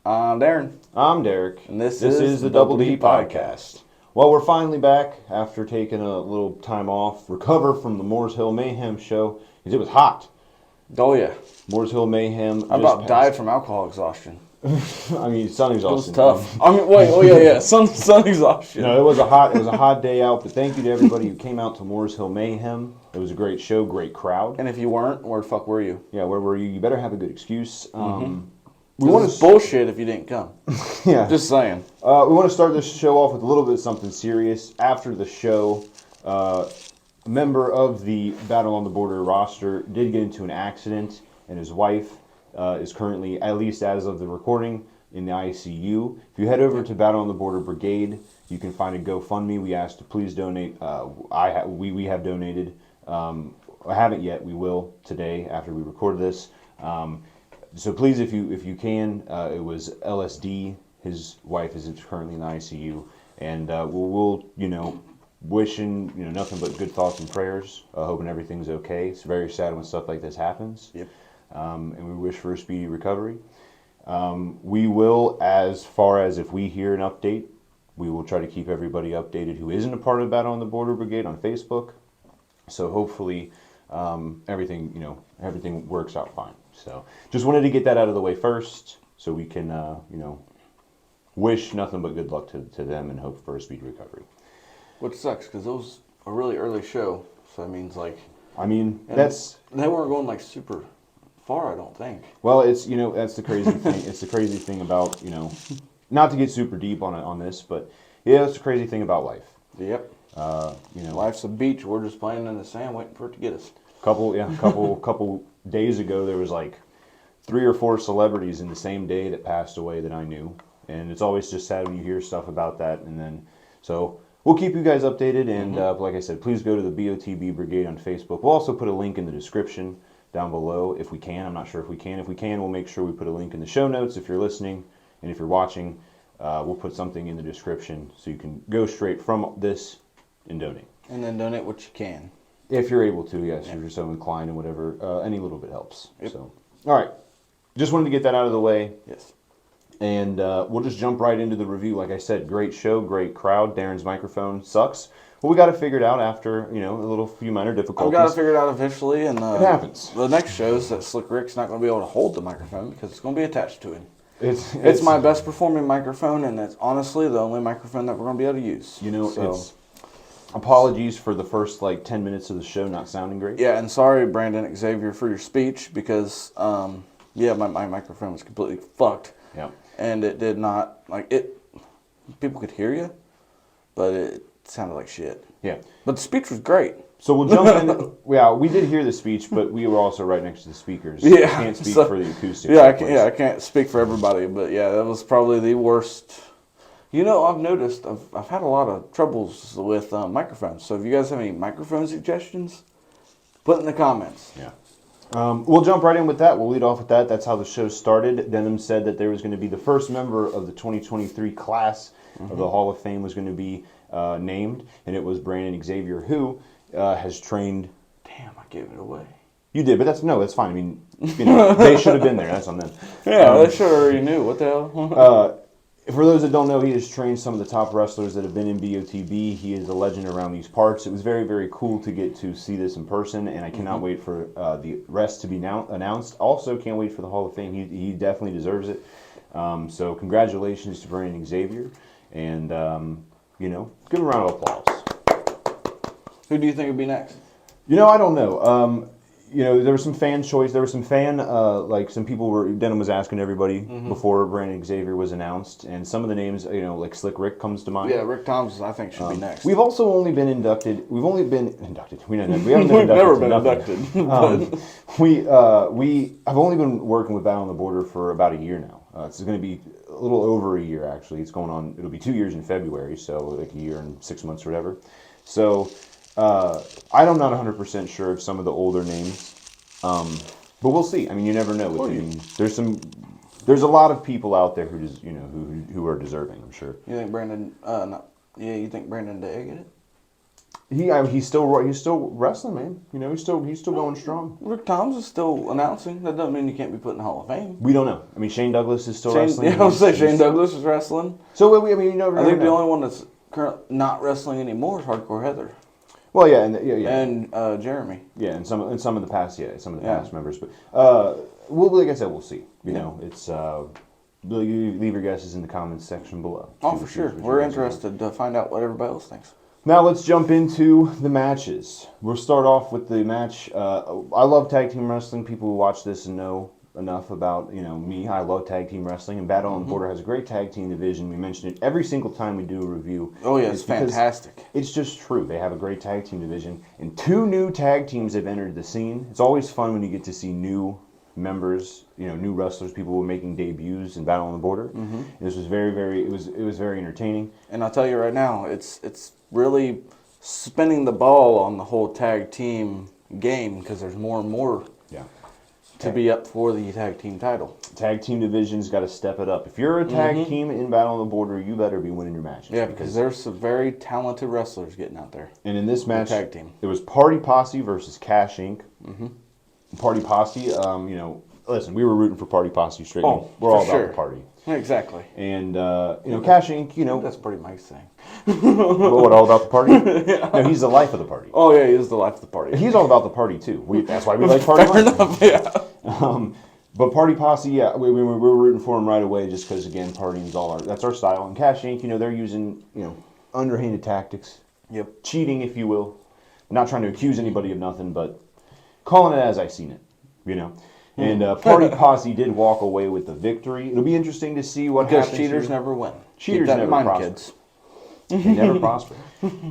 I'm Darren. I'm Derek. And this is the Double D Podcast. Well, we're finally back after taking a little time off, recover from the Moores Hill Mayhem show, because it was hot. Oh, yeah. Moores Hill Mayhem. I about died from alcohol exhaustion. I mean, sun exhaustion. It was tough. I mean, wait, yeah. Sun exhaustion. No, it was a hot day out, but thank you to everybody who came out to Moores Hill Mayhem. It was a great show, great crowd. And if you weren't, where the fuck were you? Yeah, where were you? You better have a good excuse. We want to bullshit if you didn't come. Yeah. Just saying. We want to start this show off with a little bit of something serious. After the show, a member of the Battle on the Border roster did get into an accident, and his wife is currently, at least as of the recording, in the ICU. If you head over to Battle on the Border Brigade, you can find a GoFundMe. We asked to please donate. We have donated. I haven't yet. We will today after we record this. So please, if you can, it was LSD. His wife is currently in the ICU, and we'll wishing nothing but good thoughts and prayers. Hoping everything's okay. It's very sad when stuff like this happens. Yep. And we wish for a speedy recovery. We will, as far as if we hear an update, we will try to keep everybody updated who isn't a part of Battle on the Border Brigade on Facebook. So hopefully, everything works out fine. So just wanted to get that out of the way first, so we can, wish nothing but good luck to them and hope for a speedy recovery. Which sucks, because it was a really early show, so that means they weren't going super far, I don't think. Well, it's that's the crazy thing. It's the crazy thing about not to get super deep on this, but yeah, it's the crazy thing about life. Yep. Life's a beach. We're just playing in the sand, waiting for it to get us. Couple days ago, there was 3 or 4 celebrities in the same day that passed away that I knew, and it's always just sad when you hear stuff about that. And then, so we'll keep you guys updated. And like I said, please go to the BOTB Brigade on Facebook. We'll also put a link in the description down below if we can. I'm not sure if we can. If we can, we'll make sure we put a link in the show notes if you're listening, and if you're watching, we'll put something in the description so you can go straight from this and donate. And then donate what you can. If you're able to, yes, if you're so inclined and whatever, any little bit helps. Yep. So, all right, just wanted to get that out of the way. Yes. And we'll just jump right into the review. Like I said, great show, great crowd. Darren's microphone sucks. But we got it figured out after, a few minor difficulties. We got it figured out eventually, and it happens. The next show is that Slick Rick's not going to be able to hold the microphone because it's going to be attached to him. It's my best performing microphone, and it's honestly the only microphone that we're going to be able to use. It's apologies for the first 10 minutes of the show not sounding great. Yeah, and sorry, Brandon Xavier, for your speech because, my microphone was completely fucked. Yeah. And it did not, people could hear you, but it sounded like shit. Yeah. But the speech was great. So we'll jump in. Yeah, we did hear the speach, but we were also right next to the speakers. Yeah. I can't speak for the acoustics. I can't speak for everybody, but yeah, that was probably the worst. I've noticed I've had a lot of troubles with microphones. So if you guys have any microphone suggestions, put it in the comments. Yeah. We'll jump right in with that. We'll lead off with that. That's how the show started. Denham said that there was going to be the first member of the 2023 class of the Hall of Fame was going to be named, and it was Brandon Xavier, who has trained. Damn, I gave it away. You did, but that's fine. I mean, they should have been there. That's on them. Yeah, they should have already knew. What the hell? For those that don't know, he has trained some of the top wrestlers that have been in BOTB. He is a legend around these parts. It was very, very cool to get to see this in person, and I cannot wait for the rest to be announced. Also, can't wait for the Hall of Fame. He definitely deserves it. So congratulations to Brandon Xavier, and give him a round of applause. Who do you think would be next? I don't know. There was some fan choice. There was some fan, some people were, Denham was asking everybody before Brandon Xavier was announced, and some of the names, Slick Rick comes to mind. Yeah, Rick Thomas, I think, should be next. We've also only been inducted. We've only been inducted. We haven't been We've inducted. never been inducted. I've only been working with Battle on the Border for about a year now. It's going to be a little over a year, actually. It's going on, it'll be 2 years in February, so a year and 6 months or whatever. So, I'm not 100% sure of some of the older names, but we'll see. I mean, you never know. There's a lot of people out there who are deserving. I'm sure. You think Brandon? You think Brandon did get it? He's still wrestling, man. You know, he's still going strong. Rick Toms is still announcing. That doesn't mean you can't be put in the Hall of Fame. We don't know. I mean, Shane Douglas is still wrestling. Yeah, I was say Shane Douglas is wrestling. So I mean, I think the only one that's not wrestling anymore is Hardcore Heather. Well, yeah, and Jeremy. Yeah, and some of the past, past members. But like I said, we'll see. You know, it's leave your guesses in the comments section below. Oh, for sure. We're interested to find out what everybody else thinks. Now let's jump into the matches. We'll start off with the match. I love tag team wrestling. People who watch this and know enough about me. I love tag team wrestling, and Battle on the Border has a great tag team division. We mention it every single time we do a review. Oh yeah, it's fantastic. It's just true. They have a great tag team division, and 2 new tag teams have entered the scene. It's always fun when you get to see new members, new wrestlers, people who were making debuts in Battle on the Border. This was it was very entertaining. And I'll tell you right now, it's really spinning the ball on the whole tag team game because there's more and more to be up for the tag team title. Tag team division's got to step it up. If you're a tag team in Battle on the Border, you better be winning your matches. Yeah, because there's some very talented wrestlers getting out there. And in this match, tag team, it was Party Posse versus Cash Inc. Party Posse, listen, we were rooting for Party Posse straight. Oh, we're all about the party. Exactly. And Cash Inc. That's pretty Mike's thing. What, all about the party? Yeah. No, he's the life of the party. Oh yeah, he is the life of the party. He's all about the party too. That's why we like Party. Fair enough, yeah. But Party Posse, yeah, we were rooting for him right away just because again, partying is that's our style. And Cash Inc. They're using underhanded tactics. Yep. Cheating, if you will. Not trying to accuse anybody of nothing, but calling it as I seen it. And Party Posse did walk away with the victory. It'll be interesting to see what happens. Because cheaters never win. Cheaters never prosper. Kids. They never prosper.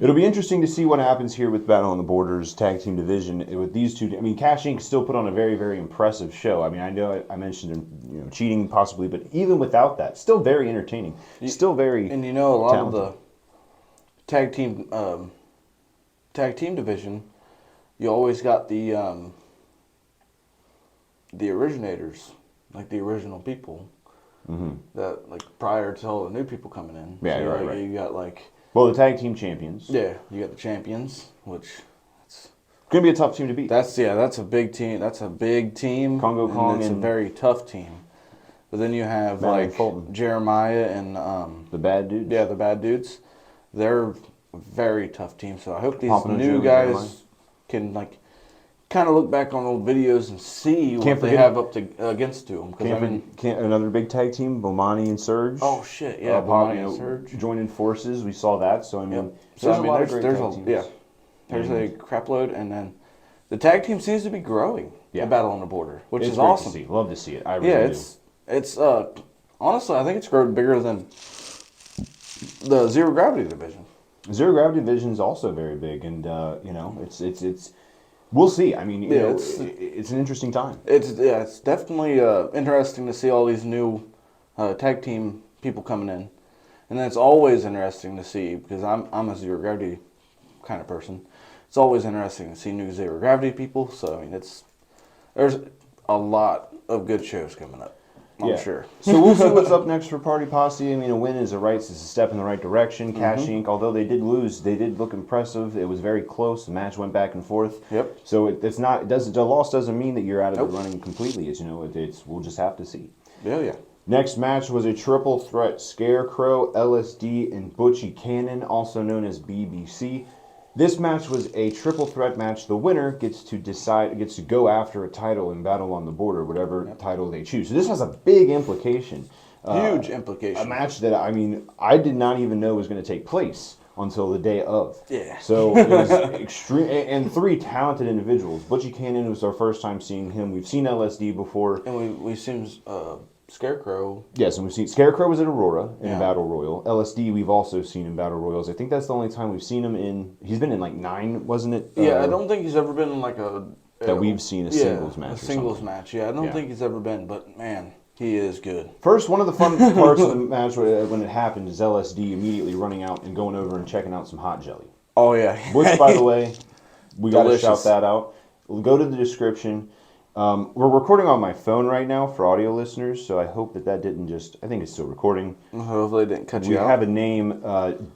It'll be interesting to see what happens here with Battle on the Borders tag team division with these two. I mean, Cash Inc. still put on a very, very impressive show. I mean, I know I mentioned cheating possibly, but even without that, still very entertaining. Still very and a lot talented. Of the tag team division, you always got the originators, like the original people, that like prior to all the new people coming in. Yeah, so, right. You got the tag team champions. Yeah, you got the champions, which it's gonna be a tough team to beat. That's a big team. That's a big team. Congo Kong, it's a very tough team. But then you have Jeremiah and the Bad Dudes. Yeah, the Bad Dudes. They're a very tough team. So I hope these new guys can kind of look back on old videos and see what they have up to against to them. Another big tag team, Bomani and Surge. Oh shit, yeah, Bomani and Surge joining forces. We saw that. So I mean, there's a crap load, and then the tag team seems to be growing. Yeah, Battle on the Border, which is awesome. To see. Love to see it. I really do. It's honestly, I think it's grown bigger than the Zero Gravity division. Zero Gravity division is also very big, and it's. We'll see. I mean, it's an interesting time. It's definitely interesting to see all these new tag team people coming in, and then it's always interesting to see because I'm a Zero Gravity kind of person. It's always interesting to see new Zero Gravity people. So I mean, there's a lot of good shows coming up. I'm sure. So we'll see what's up next for Party Posse. I mean, a win is a step in the right direction. Cash Inc., although they did lose, they did look impressive. It was very close. The match went back and forth. Yep. So the loss doesn't mean that you're out of the running completely. We'll just have to see. Yeah. Next match was a triple threat: Scarecrow, LSD, and Butchie Cannon, also known as BBC. This match was a triple threat match. The winner gets to go after a title in Battle on the Border, whatever title they choose. So this has a big implication. Huge implication. A match that, I did not even know was going to take place until the day of. Yeah. So it was extreme, and 3 talented individuals. Butchie Cannon was our first time seeing him. We've seen LSD before. And we've seen Scarecrow. Yes, and we've seen Scarecrow was at Aurora in a Battle Royal. LSD we've also seen in Battle Royals. I think that's the only time we've seen him in. He's been in 9, wasn't it? Yeah, I don't think he's ever been in that we've seen a singles match. A singles match. Yeah, I don't think he's ever been. But man, he is good. First, one of the fun parts of the match when it happened is LSD immediately running out and going over and checking out some hot jelly. Oh yeah. Which, by the way, we got to shout that out. We'll go to the description. We're recording on my phone right now for audio listeners, so I hope that didn't I think it's still recording. Hopefully it didn't cut you out. We have a name,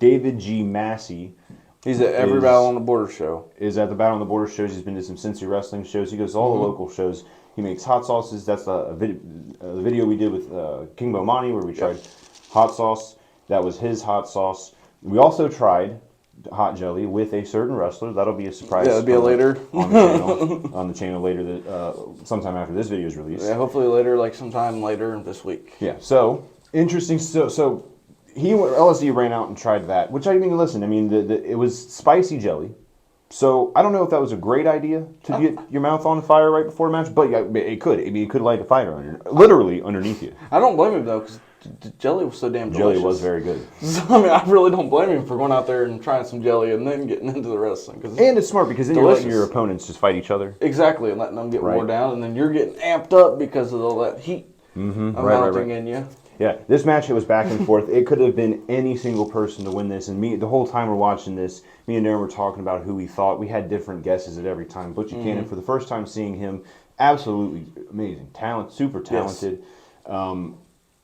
David G. Massey, He's at every Battle on the Border show. Is at the Battle on the Border shows. He's been to some Cincy wrestling shows. He goes to all the local shows. He makes hot sauces. That's the video we did with King Bomani where we tried hot sauce. That was his hot sauce. We also tried hot jelly with a certain wrestler. That'll be a surprise. Yeah, it'll be later on the channel. On the channel later, sometime after this video is released. Yeah, hopefully later, like sometime later this week. Yeah. So interesting. So LSD ran out and tried that. Which I mean, listen. I mean, it was spicy jelly. So I don't know if that was a great idea to get your mouth on fire right before a match, but yeah, it could. I mean, it could light a fire literally underneath you. I don't blame him though, because the jelly was so damn delicious. Jelly was very good. So, I mean, I really don't blame him for going out there and trying some jelly and then getting into the wrestling. And it's smart because then you're letting your opponents just fight each other. Exactly, and letting them get wore down, and then you're getting amped up because of all that heat mounting in you. Yeah, this match, it was back and forth. It could have been any single person to win this. And me, the whole time we're watching this, me and Darren were talking about who we thought. We had different guesses at every time. Butch Cannon, for the first time seeing him, absolutely amazing. Talent, super talented. Yes.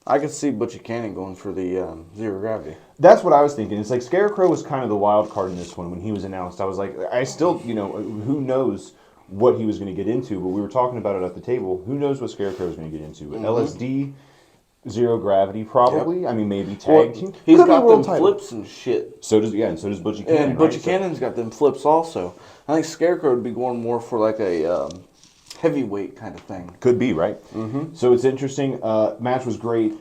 I could see Butch Cannon going for the zero gravity. That's what I was thinking. It's like Scarecrow was kind of the wild card in this one when he was announced. I was like, I still, who knows what he was going to get into. But we were talking about it at the table. Who knows what Scarecrow was going to get into. But LSD... Zero gravity, probably. Yep. I mean, maybe tag team. He's got them flips and shit. So does Butch Cannon. And Butch Cannon's got them flips also. I think Scarecrow would be going more for like a heavyweight kind of thing. Could be, right? Mm-hmm. So it's interesting. Match was great.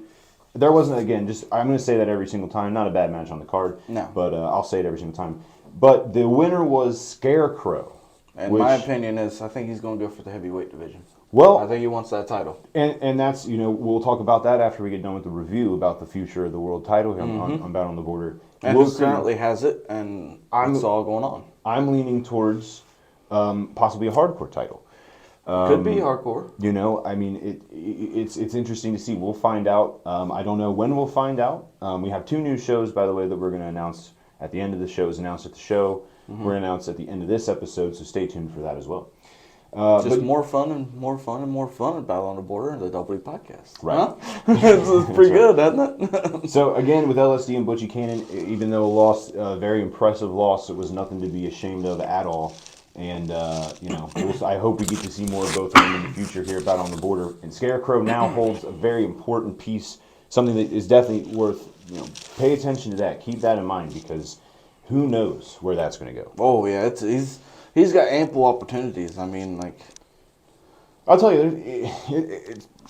There wasn't, again, I'm going to say that every single time. Not a bad match on the card. No. But I'll say it every single time. But the winner was Scarecrow. And my opinion is, I think he's going to go for the heavyweight division. Well, I think he wants that title. And that's, we'll talk about that after we get done with the review about the future of the world title here on Battle on the Border. And who currently has it, and it's all going on. I'm leaning towards possibly a hardcore title. Could be hardcore. I mean, it's interesting to see. We'll find out. I don't know when we'll find out. We have 2 new shows, by the way, that we're going to announce at the end of the show. Is announced at the show. We're going to announce at the end of this episode, so stay tuned for that as well. Just more fun and more fun and more fun at Battle on the Border and the Double Podcast. Right. Huh? It's pretty good, isn't it? So, again, with LSD and Butchie Cannon, even though a very impressive loss, it was nothing to be ashamed of at all. And, I hope we get to see more of both of them in the future here at Battle on the Border. And Scarecrow now holds a very important piece, something that is definitely worth, pay attention to that. Keep that in mind because who knows where that's going to go. Oh, yeah, He's got ample opportunities. I mean, like... I'll tell you,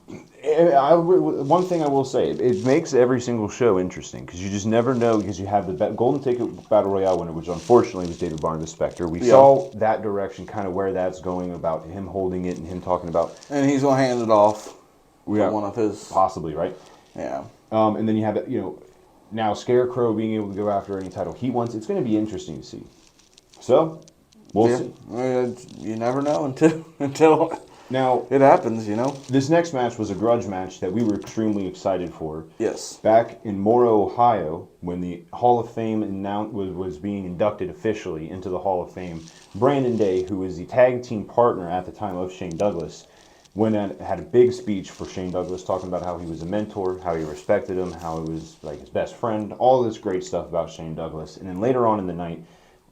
one thing I will say, it makes every single show interesting, because you just never know, because you have the Golden Ticket Battle Royale winner, which unfortunately was David Barnabas Specter. We saw that direction, kind of where that's going, about him holding it and him talking about... And he's going to hand it off to one of his... Possibly, right? Yeah. And then you have, now Scarecrow being able to go after any title he wants. It's going to be interesting to see. So... We'll see. You never know until now it happens, This next match was a grudge match that we were extremely excited for. Yes. Back in Moro, Ohio, when the Hall of Fame was being inducted officially into the Hall of Fame, Brandon Day, who was the tag team partner at the time of Shane Douglas, went and had a big speech for Shane Douglas, talking about how he was a mentor, how he respected him, how he was like his best friend, all this great stuff about Shane Douglas. And then later on in the night,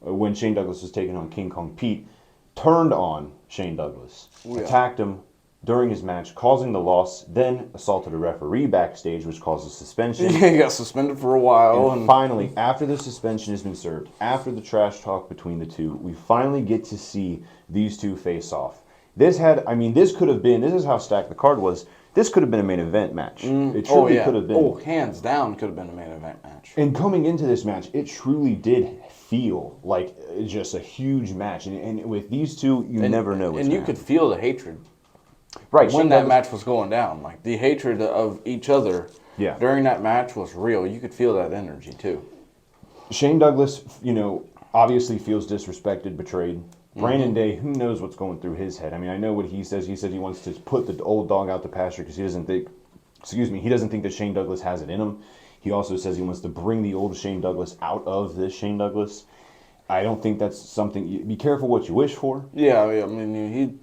when Shane Douglas was taking on King Kong Pete, turned on Shane Douglas, attacked him during his match, causing the loss, then assaulted a referee backstage, which caused a suspension. Yeah, he got suspended for a while. And finally, after the suspension has been served, after the trash talk between the two, we finally get to see these two face off. This is how stacked the card was. This could have been a main event match. It truly could have been. Oh, hands down could have been a main event match. And coming into this match, it truly did feel like just a huge match. And with these two, you never know what's going to happen. And you could feel the hatred. Right. When that match was going down. Like, the hatred of each other during that match was real. You could feel that energy, too. Shane Douglas, obviously feels disrespected, betrayed. Brandon Day, who knows what's going through his head? I mean, I know what he says. He said he wants to put the old dog out to pasture because he doesn't think that Shane Douglas has it in him. He also says he wants to bring the old Shane Douglas out of this Shane Douglas. I don't think that's something... Be careful what you wish for. Yeah, I mean,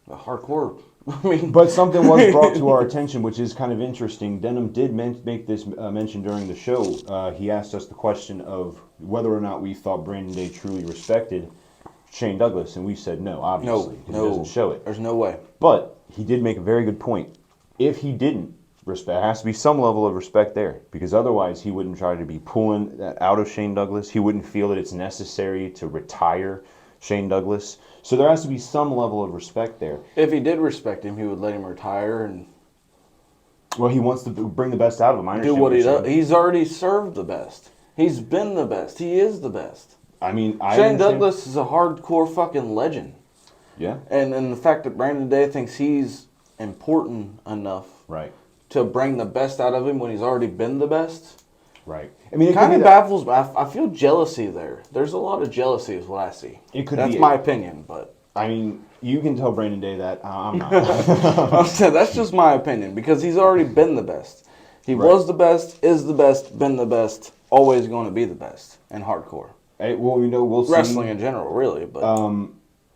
the hardcore I mean, but something was brought to our attention, which is kind of interesting. Denham did make this mention during the show. He asked us the question of whether or not we thought Brandon Day truly respected Shane Douglas, and we said no, obviously, because he doesn't show it. There's no way. But he did make a very good point. If he didn't respect, there has to be some level of respect there, because otherwise he wouldn't try to be pulling that out of Shane Douglas. He wouldn't feel that it's necessary to retire Shane Douglas. So there has to be some level of respect there. If he did respect him, he would let him retire and Well, he wants to bring the best out of him. I do understand what he you're does. saying. He's already served the best. He's been the best. He is the best. I mean, Shane Douglas is a hardcore fucking legend. Yeah. And the fact that Brandon Day thinks he's important enough Right. to bring the best out of him when he's already been the best, Right. I mean, it kind could of be that. baffles me. I feel jealousy there. There's a lot of jealousy is what I see. It could That's be my opinion, but I mean, you can tell Brandon Day that I'm not. I'm saying that's just my opinion because he's already been the best. He Right. was the best, is the best, been the best, always going to be the best in hardcore. Hey, well, we'll see. Wrestling in general, really, but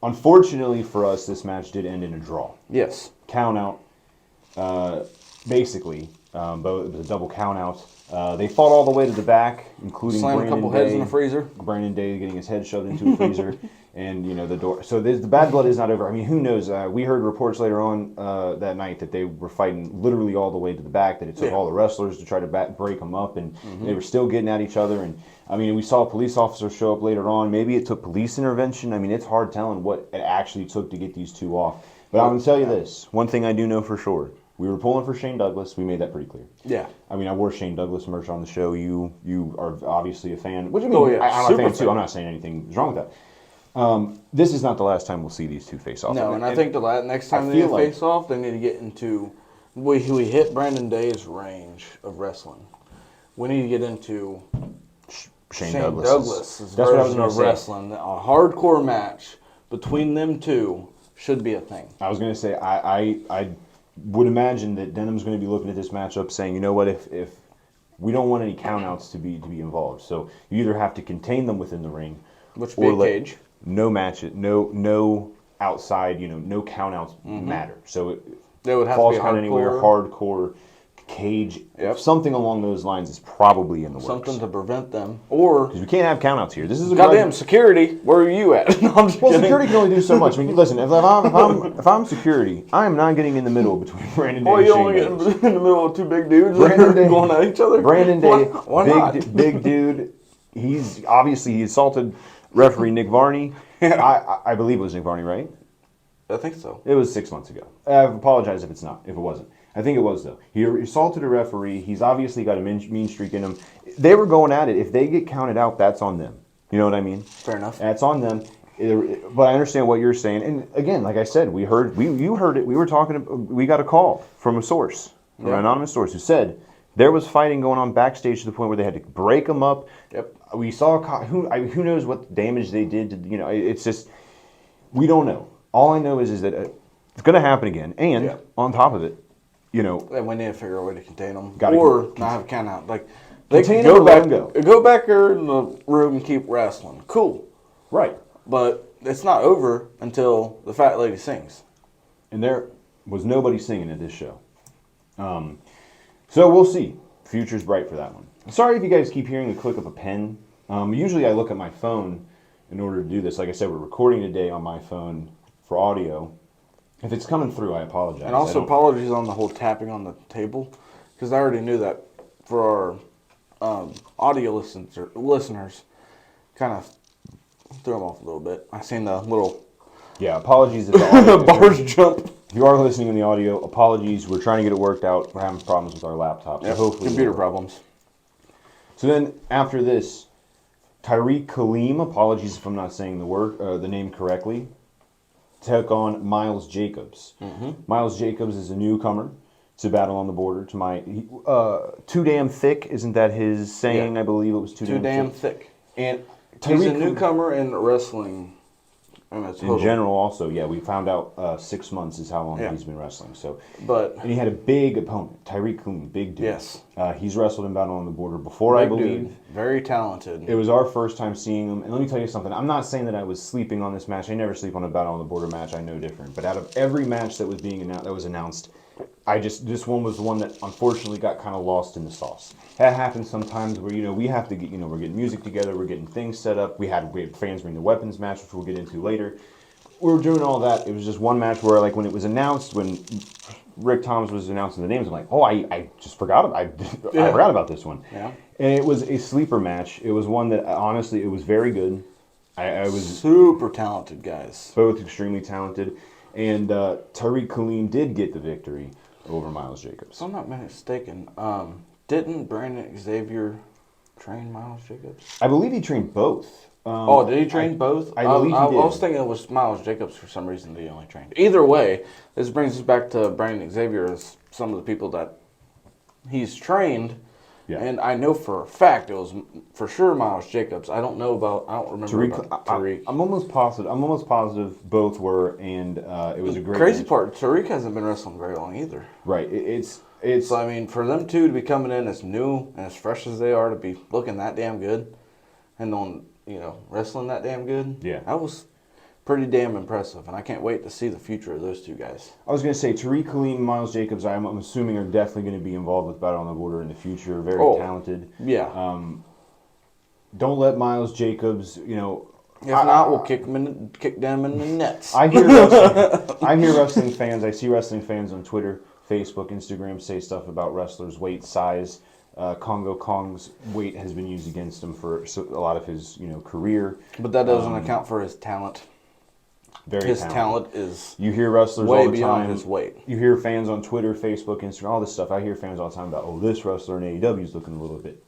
Unfortunately for us, this match did end in a draw. yes. Count out, basically, but it was a double count out. They fought all the way to the back, including Slam a Brandon couple Day, heads in the freezer. Brandon Day getting his head shoved into a freezer, and the door. So the bad blood is not over. I mean, who knows? We heard reports later on that night that they were fighting literally all the way to the back. That it took all the wrestlers to try to break them up, and they were still getting at each other. And I mean, we saw a police officer show up later on. Maybe it took police intervention. I mean, it's hard telling what it actually took to get these two off. But I'm going to tell you this. One thing I do know for sure. We were pulling for Shane Douglas. We made that pretty clear. Yeah. I mean, I wore Shane Douglas merch on the show. You are obviously a fan. Which I mean, Oh, yeah. I'm a Super fan too. fan. I'm not saying anything is wrong with that. This is not the last time we'll see these two face off. No, and I think the next time they feel like- face off, they need to get into we hit Brandon Day's range of wrestling. We need to get into Shane Shane Douglas. Douglas's That's what I was version going of to say. wrestling. A hardcore match between them two should be a thing. I was going to say I would imagine that Denham's going to be looking at this matchup saying, you know what, if we don't want any countouts to be involved, so you either have to contain them within the ring, Which would be a let cage. no match, no outside, no countouts matter. So They would have falls to be count anywhere, hardcore. hardcore, cage, Yep. something along those lines is probably in the works. Something to prevent them. Or, Because we can't have countouts here. This is a goddamn security, where are you at? No, I'm just Well, kidding. security can only do so much. I mean, listen, if I'm security, I am not getting in the middle between Brandon Day Boy, and you Shane only get in Douglas. the middle of two big dudes Brandon Day- going at each other. Brandon Day, Why not? big dude. He assaulted referee Nick Varney. I believe it was Nick Varney, right? I think so. It was 6 months ago. I apologize if it's not, if it wasn't. I think it was, though. He assaulted a referee. He's obviously got a mean streak in him. They were going at it. If they get counted out, that's on them. You know what I mean? Fair enough. That's on them. But I understand what you're saying. And again, like I said, you heard it. We were talking. We got a call from a source, from an anonymous source, who said there was fighting going on backstage to the point where they had to break them up. Yep. We saw who knows what damage they did to. It's just we don't know. All I know is that it's going to happen again. And on top of it, And we need to figure a way to contain them. Gotta Or not have a count out. Like, they Contain can them or go let back, them go back there in the room and keep wrestling. Cool. right. But it's not over until the fat lady sings. And there was nobody singing at this show. So we'll see. Future's bright for that one. Sorry if you guys keep hearing the click of a pen. Usually I look at my phone in order to do this. Like I said, we're recording today on my phone for audio. If it's coming through, I apologize. And also apologies on the whole tapping on the table. Because I already knew that for our audio listeners. Kind of threw them off a little bit. I seen the little Yeah, apologies if the audio, bars jump. if you are listening in the audio, apologies. We're trying to get it worked out. We're having problems with our laptop. So hopefully Computer it'll work. problems. So then after this, Tyreek Kaleem, apologies if I'm not saying the name correctly, took on Miles Jacobs. Miles Jacobs is a newcomer to Battle on the Border. Too damn thick, isn't that his saying? Yeah. I believe it was too Too damn thick. thick. And He's a Tyreek newcomer in wrestling. In general, also, yeah, we found out 6 months is how long he's been wrestling. So, and he had a big opponent, Tyreek Coon, big dude. Yes. He's wrestled in Battle on the Border before, big I believe. Dude. Very talented. It was our first time seeing him. And let me tell you something. I'm not saying that I was sleeping on this match. I never sleep on a Battle on the Border match. I know different. But out of every match that was announced, this one was the one that unfortunately got kind of lost in the sauce. That happens sometimes where, we have to get, we're getting music together, we're getting things set up. We had fans bring the weapons match, which we'll get into later. We were doing all that. It was just one match where, like, when it was announced, when Rick Thomas was announcing the names, I'm like, oh, I just forgot. I forgot about this one. Yeah. And it was a sleeper match. It was one that, honestly, it was very good. I was super talented guys. Both extremely talented. And Tariq Kaleem did get the victory over Miles Jacobs. If I'm not mistaken, didn't Brandon Xavier train Miles Jacobs? I believe he trained both. Did he train both? I believe he did. I was thinking it was Miles Jacobs for some reason that he only trained. Either way, this brings us back to Brandon Xavier as some of the people that he's trained. Yeah. And I know for a fact it was for sure Miles Jacobs. I don't remember about Tariq. I'm almost positive both were, and it was a great crazy match. part. Tariq hasn't been wrestling very long either. Right. It's so I mean, for them two to be coming in as new and as fresh as they are, to be looking that damn good, and on wrestling that damn good. Yeah. That was pretty damn impressive, and I can't wait to see the future of those two guys. I was going to say, Tariq Kaleem and Miles Jacobs, I'm assuming, are definitely going to be involved with Battle on the Border in the future. Very talented. Yeah. Don't let Miles Jacobs, If not, we'll kick them in the nets. I hear wrestling fans. I see wrestling fans on Twitter, Facebook, Instagram say stuff about wrestlers' weight, size. Congo Kong's weight has been used against him for a lot of his, career. But that doesn't account for his talent. His talent is you hear wrestlers way all the beyond time. His weight. You hear fans on Twitter, Facebook, Instagram, all this stuff. I hear fans all the time about, this wrestler in AEW is looking a little bit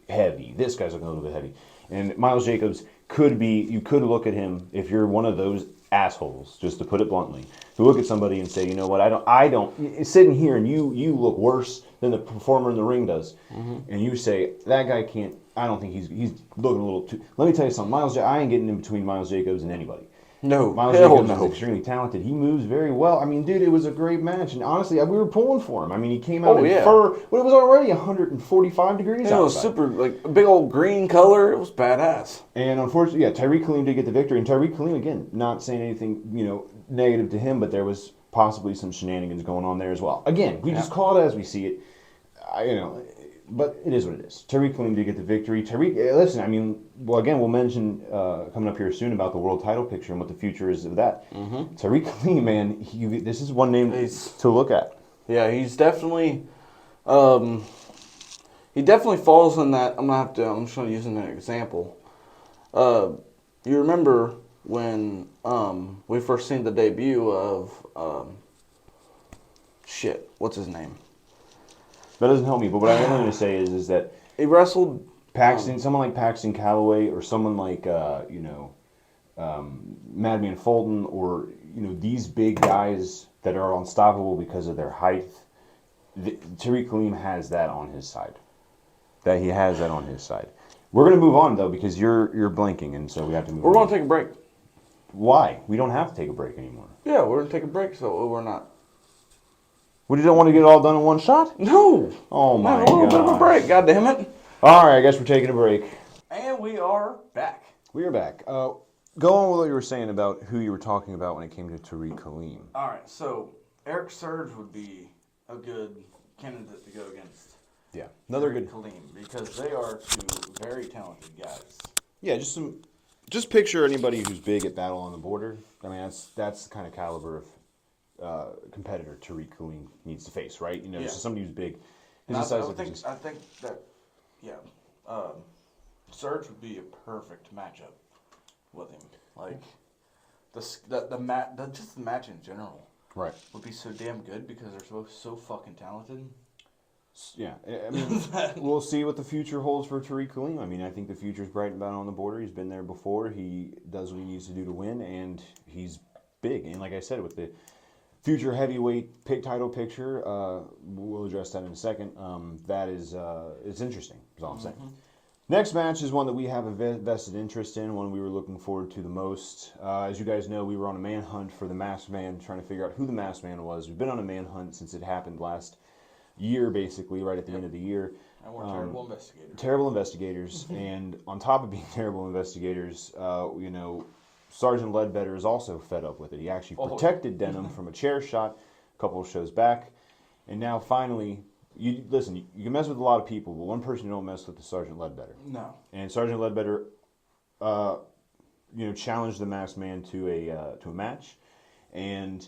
heavy. This guy's looking a little bit heavy. And Miles Jacobs you could look at him, if you're one of those assholes, just to put it bluntly, to look at somebody and say, you know what, I don't, sitting here and you look worse than the performer in the ring does. Mm-hmm. And you say, that guy can't, I don't think he's looking a little too, let me tell you something, I ain't getting in between Miles Jacobs and anybody. No, Miles Jacobs is extremely talented. He moves very well. I mean, dude, it was a great match. And honestly, we were pulling for him. I mean, he came out in fur. Well, it was already 145 degrees outside. It was super, a big old green color. It was badass. And unfortunately, Tariq Kaleem did get the victory. And Tariq Kaleem, again, not saying anything, negative to him, but there was possibly some shenanigans going on there as well. Again, we just call it as we see it. But it is what it is. Tariq Kaleem did get the victory. Listen, I mean, again, we'll mention coming up here soon about the world title picture and what the future is of that. Mm-hmm. Tariq Kaleem, man, this is one name to look at. Yeah, he's definitely, he definitely falls in that. I'm just going to use an example. You remember when we first seen the debut of, what's his name? That doesn't help me, but what I'm going to say is that he wrestled someone like Paxton Calloway, or someone like Madman Fulton, or these big guys that are unstoppable because of their height. Tariq Kaleem has that on his side. We're going to move on though, because you're blinking, and so we have to move on. We're going to take a break. Why? We don't have to take a break anymore. Yeah, we're going to take a break, so we're not. Well, you don't want to get it all done in one shot? No. Oh my god. A little bit of a break, God damn it. All right, I guess we're taking a break. And we are back. We are back. Go on with what you were saying about who you were talking about when it came to Tariq Kaleem. All right, so Eric Surge would be a good candidate to go against. Yeah, another good Kaleem, because they are two very talented guys. Yeah, just picture anybody who's big at Battle on the Border. I mean, that's the kind of caliber of competitor Tariq Kaleem needs to face, right? So somebody who's big. I think that Surge would be a perfect matchup with him. Like just the match in general, right, would be so damn good because they're both so fucking talented. Yeah, I mean, we'll see what the future holds for Tariq Kaleem. I mean, I think the future's bright and Battle on the Border. He's been there before. He does what he needs to do to win, and he's big. And like I said, with the future heavyweight title picture, we'll address that in a second. That is, it's interesting, is all I'm saying. Next match is one that we have a vested interest in, one we were looking forward to the most. As you guys know, we were on a manhunt for the Masked Man, trying to figure out who the Masked Man was. We've been on a manhunt since it happened last year, basically, right at the end of the year. And we're terrible investigators. Terrible investigators, and on top of being terrible investigators, Sergeant Ledbetter is also fed up with it. He actually protected Denham from a chair shot a couple of shows back, and now finally... You can mess with a lot of people, but one person you don't mess with is Sergeant Ledbetter. No. And Sergeant Ledbetter, challenged the Masked Man to a match, and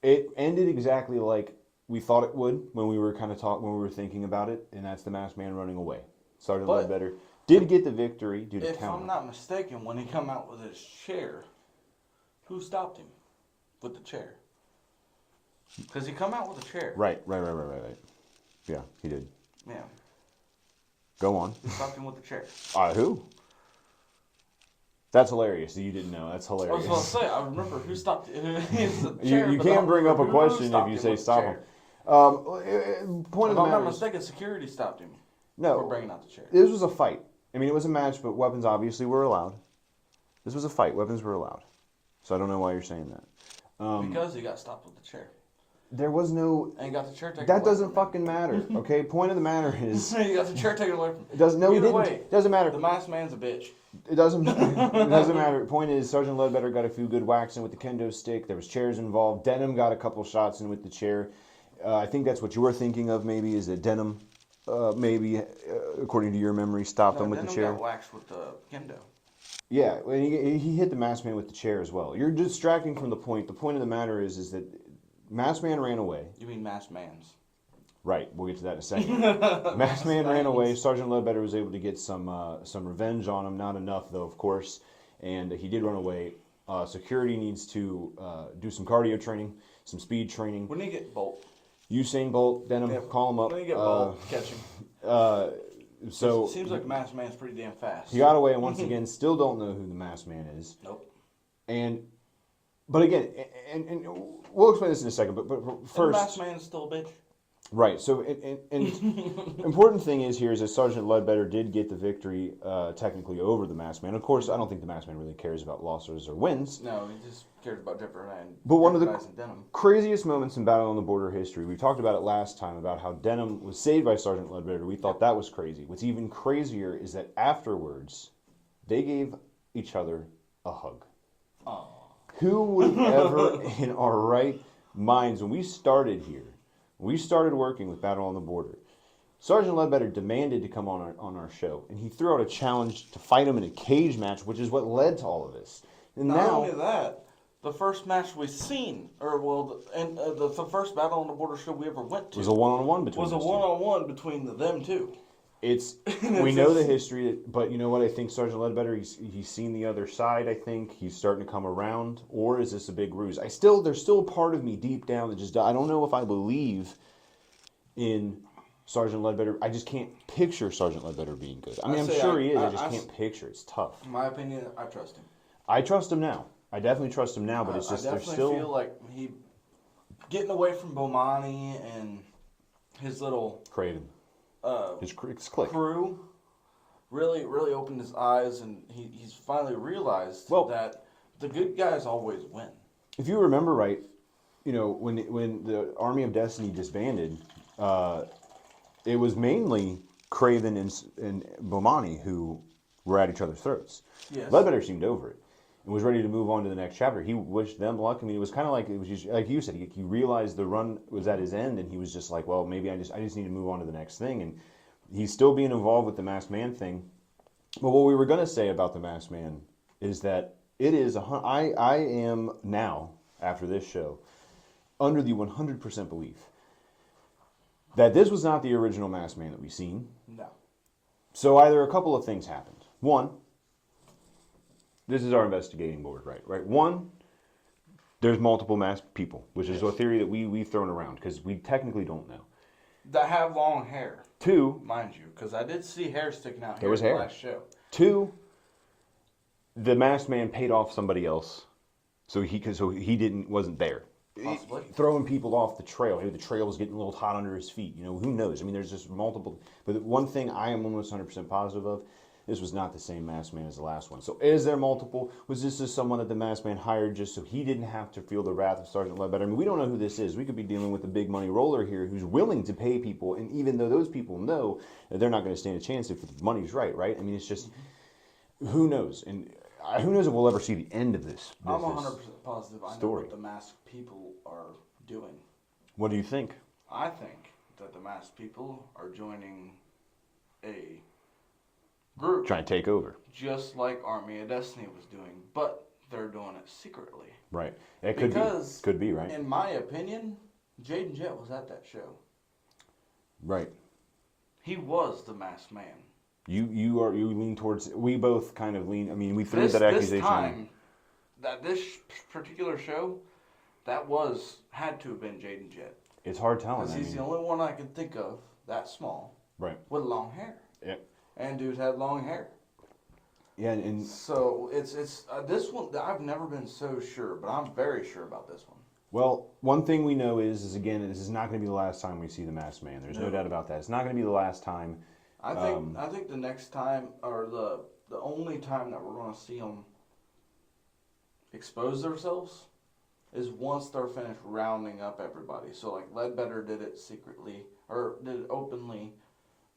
it ended exactly like we thought it would when we were when we were thinking about it, and that's the Masked Man running away. Sergeant Ledbetter did get the victory due to If talent. I'm not mistaken, when he come out with his chair, who stopped him with the chair? Because he come out with a chair. Right. Yeah, he did. Yeah. Go on. Who stopped him with the chair? Who? That's hilarious. You didn't know. That's hilarious. I was going to say, I remember who stopped him. You can't bring up a question if you say stop him. Point of the matter, if I'm not is, mistaken, security stopped him. No. For bringing out the chair. This was a fight. I mean, it was a match, but weapons obviously were allowed. This was a fight. Weapons were allowed. So I don't know why you're saying that. Because he got stopped with the chair. There was no... And got the chair taken That away doesn't from fucking matter, okay? Point of the matter is... He got the chair taken away from him. No, he didn't. Way, Doesn't matter. The Masked Man's a bitch. It doesn't matter. Point is, Sergeant Ledbetter got a few good whacks in with the kendo stick. There was chairs involved. Denham got a couple shots in with the chair. I think that's what you were thinking of, maybe, is that Denham, according to your memory, stopped him with the chair. Denham got waxed with the kendo. Yeah, and he hit the Masked Man with the chair as well. You're distracting from the point. The point of the matter is that Masked Man ran away. You mean Masked Man's? Right, we'll get to that in a second. Masked Man ran away. Sergeant Ledbetter was able to get some revenge on him. Not enough, though, of course. And he did run away. Security needs to do some cardio training, some speed training. When did he get Bolt? Usain Bolt, Denham, call him up. When did he get Bolt? Catch him. So it seems like Masked Man's pretty damn fast. He got away, and once again, still don't know who the Masked Man is. Nope. But again, and we'll explain this in a second. But first, the Masked Man is still a bitch. Right. So, important thing is here is that Sergeant Ledbetter did get the victory technically over the Masked Man. Of course, I don't think the Masked Man really cares about losses or wins. No, he just cares about different and But one of the guys in Denham. craziest moments in Battle on the Border history, we talked about it last time, about how Denham was saved by Sergeant Ledbetter. We thought that was crazy. What's even crazier is that afterwards, they gave each other a hug. Aww. Who would have ever, in our right minds, when we started here, we started working with Battle on the Border, Sergeant Ledbetter demanded to come on our show, and he threw out a challenge to fight him in a cage match, which is what led to all of this. And Not now, only that, the first match we've seen, the first Battle on the Border show we ever went to, was a one-on-one between was a those two. one-on-one between them two. We know the history, but you know what? I think Sergeant Ledbetter, he's seen the other side. I think he's starting to come around. Or is this a big ruse? There's still a part of me deep down that just, I don't know if I believe in Sergeant Ledbetter. I just can't picture Sergeant Ledbetter being good. I mean, I'm sure he is. I just can't picture. It's tough. In my opinion, I trust him. I trust him now. I definitely trust him now, but it's just I there's definitely still feel like he getting away from Bomani and his little Craven. His clique. Crew really opened his eyes, and he's finally realized that the good guys always win. If you remember right, when the Army of Destiny disbanded, it was mainly Craven and Bomani who were at each other's throats. Yes. Ledbetter seemed over it and was ready to move on to the next chapter. He wished them luck. I mean, it was kind of like, it was just, like you said, he realized the run was at his end, and he was just like, well, maybe I just need to move on to the next thing. And he's still being involved with the Masked Man thing. But what we were going to say about the Masked Man is that it is, I am now, after this show, under the 100% belief that this was not the original Masked Man that we've seen. No. So either a couple of things happened. One, this is our investigating board, right? One, there's multiple masked people, which is a theory that we've thrown around because we technically don't know. That have long hair. Two, mind you, because I did see hair sticking out here there was in the hair. last show. Two, the Masked Man paid off somebody else, so he wasn't there. Possibly. Throwing people off the trail. Maybe the trail was getting a little hot under his feet. Who knows? I mean, there's just multiple. But one thing I am almost 100% positive of, This was not the same Masked Man as the last one. So is there multiple? Was this just someone that the Masked Man hired just so he didn't have to feel the wrath of Sergeant Ledbetter? I mean, we don't know who this is. We could be dealing with a big money roller here who's willing to pay people, and even though those people know that they're not going to stand a chance if the money's right, right? I mean, it's just, who knows? And who knows if we'll ever see the end of this. I'm 100% positive I know story. what the masked people are doing. What do you think? I think that the masked people are joining a group Trying to take over. just like Army of Destiny was doing, but they're doing it secretly. Right. It could Because, be. Could be, right? in my opinion, Jaden Jet was at that show. Right. He was the masked man. You lean towards, we both kind of lean, I mean, we threw that This accusation. time, this particular show, had to have been Jaden Jet. It's hard telling. Because he's the only one I can think of that small. Right. With long hair. Yeah. And dude had long hair. Yeah, and so it's this one. I've never been so sure, but I'm very sure about this one. well, one thing we know is again, this is not going to be the last time we see the Masked Man. There's no doubt about that. It's not going to be the last time. I think the next time, or the only time that we're going to see them expose themselves is once they're finished rounding up everybody. So like Ledbetter did it secretly, or did it openly.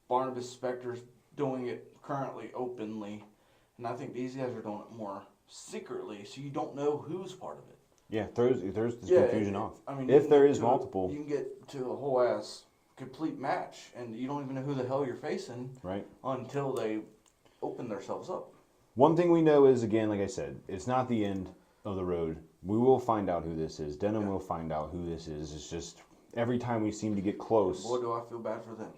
Barnabas Spector's doing it currently openly. And I think these guys are doing it more secretly, so you don't know who's part of it. Yeah, throws this confusion off. I mean, if there is multiple, you can get to a whole ass complete match, and you don't even know who the hell you're facing, right? Until they open themselves up. One thing we know is, again, like I said, it's not the end of the road. We will find out who this is. Denim will find out who this is. It's just every time we seem to get close. Boy, do I feel bad for them.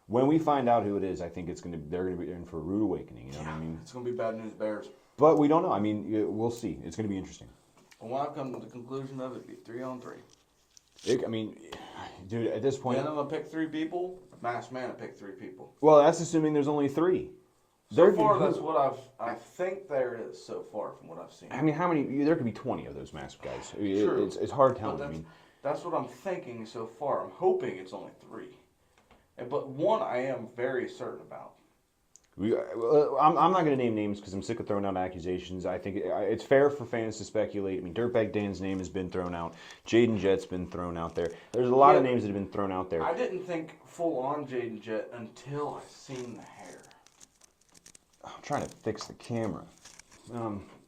When we find out who it is, I think they're gonna be in for a rude awakening. You know what I mean? It's gonna be bad news bears. But we don't know. I mean, we'll see. It's gonna be interesting. Well, when I come to the conclusion of it, it'd be 3-on-3. I mean, dude, at this point, Denim will pick 3 people. Masked Man will pick 3 people. well, that's assuming there's only 3. So far, that's what I think there is so far from what I've seen. I mean, how many? There could be 20 of those masked guys. True. It's hard telling. I mean, that's what I'm thinking so far. I'm hoping it's only 3. But one I am very certain about. I'm not going to name names because I'm sick of throwing out accusations. I think it's fair for fans to speculate. I mean, Dirtbag Dan's name has been thrown out. Jaden Jet's been thrown out there. There's a lot of names that have been thrown out there. I didn't think full on Jaden Jet until I seen the hair. I'm trying to fix the camera.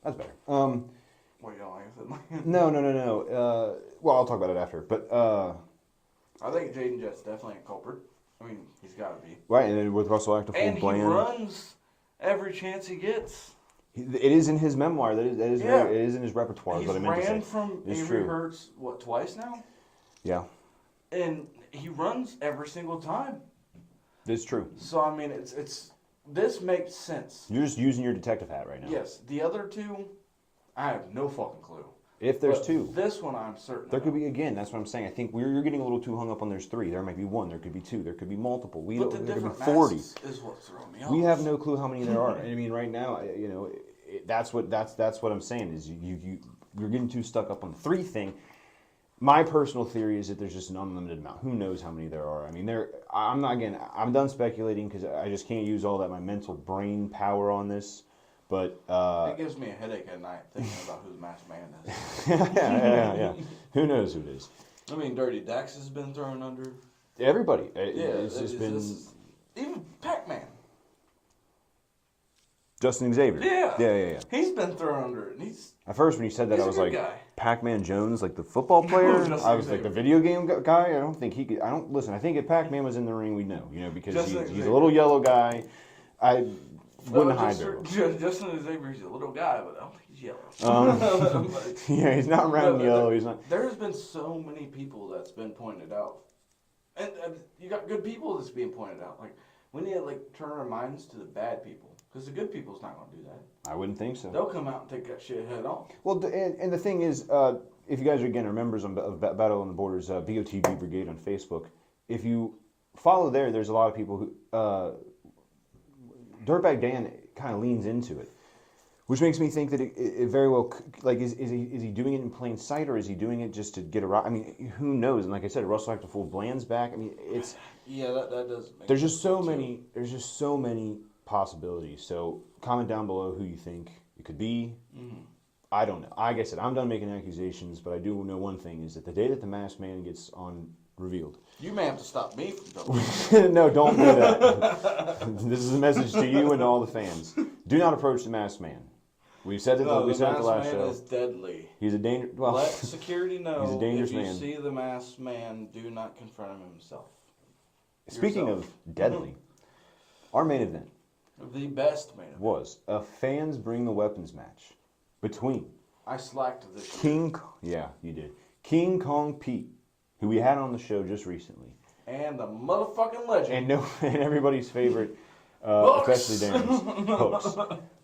That's better. What, you don't like it? No. Well, I'll talk about it after. But I think Jaden Jet's definitely a culprit. I mean, he's got to be. Right, and then with Russell Active and Bland, he runs every chance he gets. It is in his memoir. It is in his repertoire. He's is what I meant to say. ran from Avery Hertz, twice now? Yeah. And he runs every single time. It's true. So I mean, this makes sense. You're just using your detective hat right now. Yes, the other 2, I have no fucking clue. If there's 2. This one I'm certain There could be, again, that's what I'm saying. I think you're getting a little too hung up on there's 3. There might be 1. There could be 2. There could be multiple. But the there could be different 40. masks is what's throwing me off. We have no clue how many there are. I mean, right now, that's what I'm saying is you're getting too stuck up on the 3 thing. My personal theory is that there's just an unlimited amount. Who knows how many there are? I mean, I'm done speculating because I just can't use all that my mental brain power on this. But it gives me a headache at night thinking about who the Masked Man is. yeah. Who knows who it is? I mean, Dirty Dax has been thrown under. Everybody. It's just been even Pac-Man. Justin Xavier. Yeah. He's been thrown under it. And at first, when you said that, I was like, guy. Pac-Man Jones, like the football player. I was Xavier. like the video game guy. I don't think he could. Listen. I think if Pac-Man was in the ring, we'd know. Because he's a little yellow guy. I wouldn't hide there. Justin Xavier, he's a little guy, but I don't think he's yellow. Yeah, he's not round yellow. He's not. There's been so many people that's been pointed out, and you got good people that's being pointed out. Like we need to turn our minds to the bad people, because the good people's not going to do that. I wouldn't think so. They'll come out and take that shit head on. Well, and the thing is, if you guys again are members of Battle on the Borders, BOTB Brigade on Facebook, if you follow there's a lot of people who. Dirtbag Dan kind of leans into it, which makes me think that it very well, is he doing it in plain sight, or is he doing it just to get around? I mean, who knows? And like I said, Russell Active Bland's back. I mean, it's that does. There's just so many possibilities. So comment down below who you think it could be. I don't know. Like I said, I'm done making accusations, but I do know one thing is that the day that the Masked Man gets revealed. You may have to stop me from doing No, don't do that. This is a message to you and to all the fans. Do not approach the Masked Man. We've said it. We said it the last show. The Masked Man is deadly. He's a danger. Well, let security know. He's a dangerous if you man. see the Masked Man, do not confront him himself. Speaking of deadly, our main event, the best main event, was a fans bring the weapons match between I slacked this King. Yeah, you did. King Kong Pete, who we had on the show just recently, and the motherfucking legend, and everybody's favorite, especially Darren's, Hooks.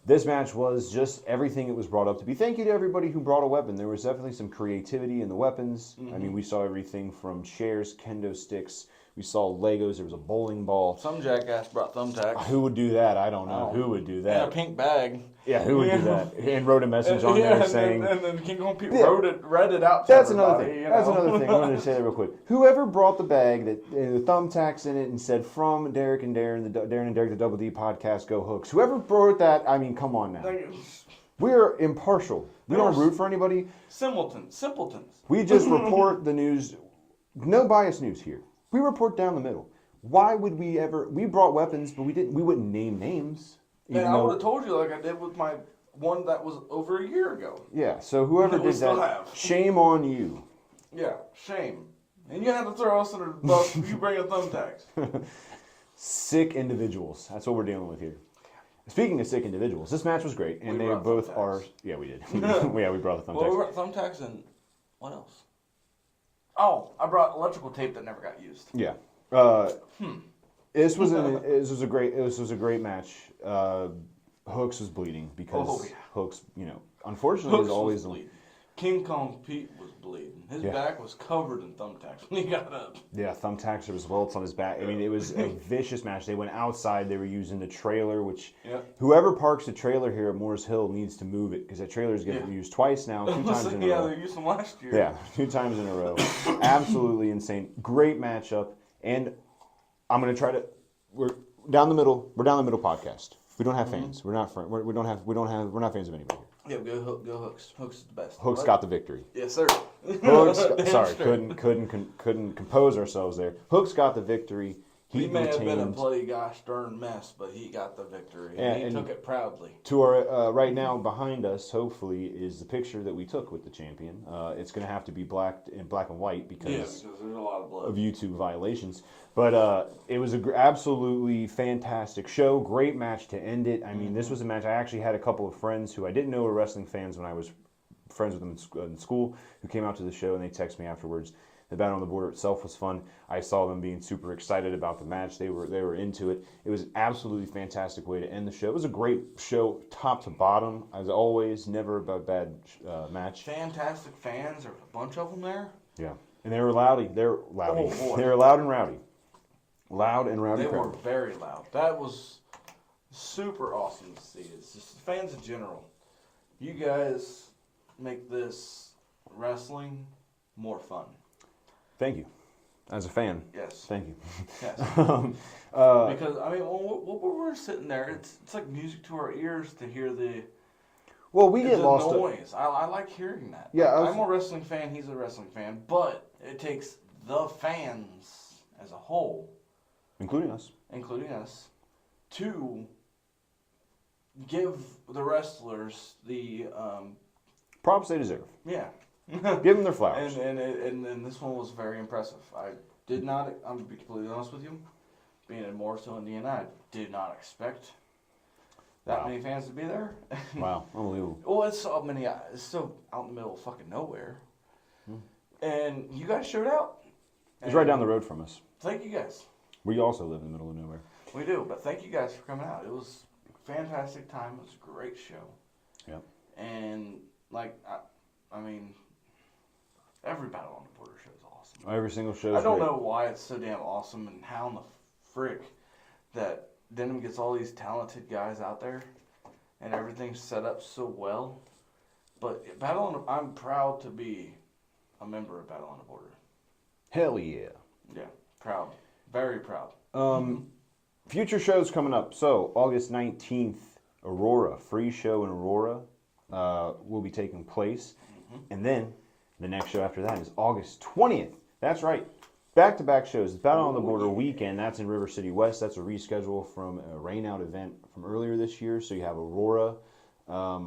This match was just everything it was brought up to be. Thank you to everybody who brought a weapon. There was definitely some creativity in the weapons. I mean, we saw everything from chairs, kendo sticks. We saw Legos. There was a bowling ball. Some jackass brought thumbtacks. Who would do that? I don't know. Who would do that? And a pink bag. Yeah, who would do that? And wrote a message on there saying... And then King Kong Pete read it out to That's everybody, another thing. That's another thing. I wanted to say that real quick. Whoever brought the bag, that the thumbtacks in it, and said, from Derek and Darren, the Darren and Derek, the Double D podcast, go Hooks. Whoever brought that, I mean, come on now. We're impartial. We don't root for anybody. Simpletons. We just report the news. No bias news here. We report down the middle. Why would we ever... We brought weapons, but we wouldn't name names. And I would have told you like I did with my one that was over a year ago. Yeah, so whoever did that, shame on you. Yeah, shame. And you had to throw us under the bus if you bring a thumbtacks. Sick individuals. That's what we're dealing with here. Speaking of sick individuals, this match was great, and they both are... Yeah, we did. Yeah, we brought the thumbtacks. Well, we brought thumbtacks and... What else? Oh, I brought electrical tape that never got used. Yeah. This was a great match. Hooks was bleeding because Hooks, unfortunately, is always bleeding. King Kong Pete was bleeding. His back was covered in thumbtacks when he got up. Yeah, thumbtacks. There was welts on his back. I mean, it was a vicious match. They went outside. They were using the trailer, which whoever parks the trailer here at Morris Hill needs to move it because that trailer is getting used twice now, 2 times in a row. Yeah, they used them last year. Yeah, 2 times in a row. Absolutely insane. Great matchup. And I'm gonna try to. We're down the middle. We're down the middle podcast. We don't have fans. We're not. We're not fans of anybody. Yeah, go Hooks. Hooks is the best. Hooks got the victory. Yes, sir. Hooks. Sorry, couldn't compose ourselves there. Hooks got the victory. He may have been a bloody gosh darn mess, but he got the victory, and he took it proudly. To our right now behind us, hopefully, is the picture that we took with the champion. It's going to have to be black and white because there's a lot of blood of YouTube violations. But it was an absolutely fantastic show. Great match to end it. I mean, this was a match. I actually had a couple of friends who I didn't know were wrestling fans when I was friends with them in school who came out to the show, and they texted me afterwards. The Battle on the Border itself was fun. I saw them being super excited about the match. They were into it. It was an absolutely fantastic way to end the show. It was a great show, top to bottom, as always. Never a bad match. Fantastic fans. There was a bunch of them there. Yeah, and they were loudy. They were loudy. Oh, boy. They were loud and rowdy. Loud and rowdy. They were very loud. That was super awesome to see. It's just fans in general. You guys make this wrestling more fun. Thank you. As a fan. Yes. Thank you. Yes. Because, I mean, when we're sitting there, it's like music to our ears to hear the noise. I like hearing that. Yeah, I'm a wrestling fan, he's a wrestling fan, but it takes the fans as a whole, including us, to give the wrestlers the props they deserve. Yeah. Give them their flowers. And this one was very impressive. I'm to be completely honest with you, being in Morrisville, Indiana, I did not expect that many fans to be there. Wow, unbelievable. Well, it's still out in the middle of fucking nowhere. And you guys showed out. It's right down the road from us. Thank you guys. We also live in the middle of nowhere. We do, but thank you guys for coming out. It was a fantastic time. It was a great show. Yep. And, I mean... Every Battle on the Border show is awesome. Every single show is I don't know why it's so damn awesome and how in the frick that Denham gets all these talented guys out there and everything's set up so well. But I'm proud to be a member of Battle on the Border. Hell yeah. Yeah, proud. Very proud. Future shows coming up. So August 19th, Aurora, free show in Aurora will be taking place. And then the next show after that is August 20th. That's right. Back-to-back shows. It's Battle on the Border weekend. That's in River City West. That's a reschedule from a rain-out event from earlier this year. So you have Aurora. Let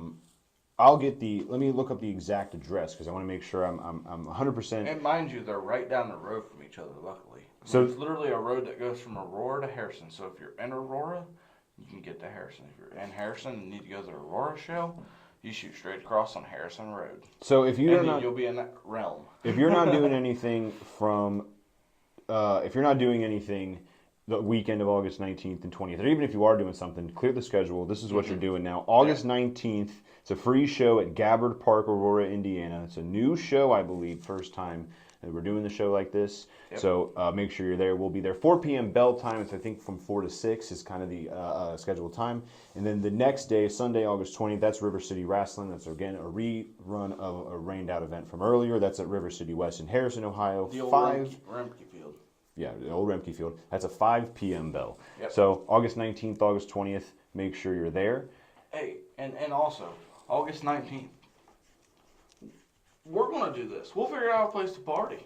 me look up the exact address because I want to make sure I'm 100%. And mind you, they're right down the road from each other, luckily. So it's literally a road that goes from Aurora to Harrison. So if you're in Aurora, you can get to Harrison. If you're in Harrison and need to go to the Aurora show, you shoot straight across on Harrison Road. So if you'll be in that realm. If you're not doing anything the weekend of August 19th and 20th, or even if you are doing something, clear the schedule. This is what you're doing now. August 19th, it's a free show at Gabbard Park, Aurora, Indiana. It's a new show, I believe, first time that we're doing the show like this. Yep. So make sure you're there. We'll be there 4 p.m. bell time. It's, I think, from 4 to 6 is kind of the scheduled time. And then the next day, Sunday, August 20th, that's River City Wrestling. That's, again, a rerun of a rained-out event from earlier. That's at River City West in Harrison, Ohio. The old Remke Field. Yeah, the old Remke Field. That's a 5 p.m. bell. Yep. So August 19th, August 20th, make sure you're there. Hey, and also, August 19th, we're going to do this. We'll figure out a place to party.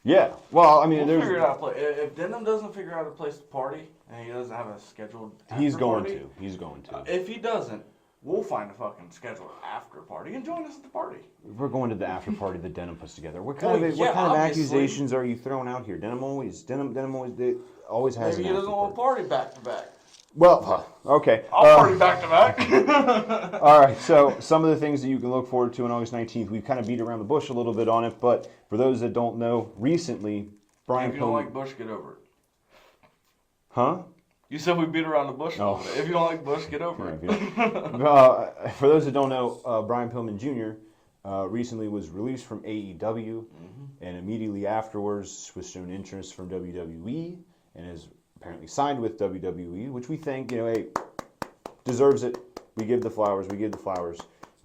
Yeah. Well, I mean, we'll figure it out. If Denham doesn't figure out a place to party, and he doesn't have a scheduled He's going party, to. He's going to. If he doesn't, we'll find a fucking scheduled after party and join us at the party. We're going to the after party that Denham puts together. What kind of accusations are you throwing out here? Denham always has. Maybe he doesn't want to party back to back. Well, okay. I'll party back to back. All right, so some of the things that you can look forward to on August 19th, we've kind of beat around the bush a little bit on it, but for those that don't know, recently, Brian If you don't like Bush, get over it. Huh? You said we beat around the bush a little bit. If you don't like Bush, get over it. For those that don't know, Brian Pillman Jr. Recently was released from AEW, and immediately afterwards was shown interest from WWE, and is apparently signed with WWE, which we think, hey, deserves it. We give the flowers.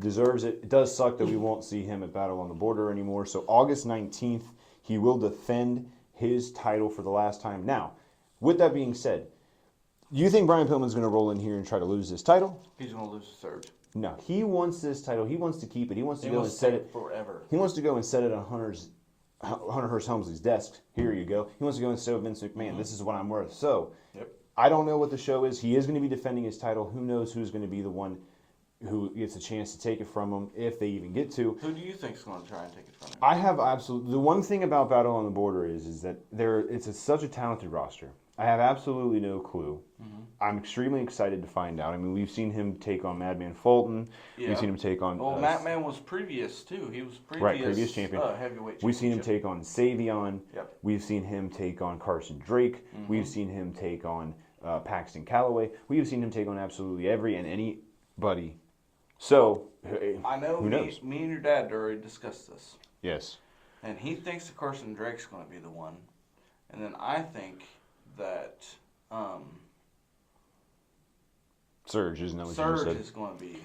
Deserves it. It does suck that we won't see him at Battle on the Border anymore. So August 19th, he will defend his title for the last time. Now, with that being said, do you think Brian Pillman's going to roll in here and try to lose this title? He's going to lose the Surge. No, he wants this title. He wants to keep it. He wants to go and set it forever. He wants to go and set it on Hunter Hearst Helmsley's desk. Here you go. He wants to go and show Vince McMahon, this is what I'm worth. So, I don't know what the show is. He is going to be defending his title. Who knows who's going to be the one who gets a chance to take it from him, if they even get to. Who do you think's going to try and take it from him? I have absolutely. The one thing about Battle on the Border is that it's such a talented roster. I have absolutely no clue. I'm extremely excited to find out. I mean, we've seen him take on Madman Fulton. Yeah. We've seen him take on... Well, Madman was previous, too. He was previous champion. Heavyweight champion. We've seen him take on Savion. Yep. We've seen him take on Carson Drake. We've seen him take on Paxton Calloway. We've seen him take on absolutely every and anybody. So, I know who knows? Me and your dad already discussed this. Yes. And he thinks that Carson Drake's going to be the one. And then I think that... Surge, isn't that what Surge you said? is going to be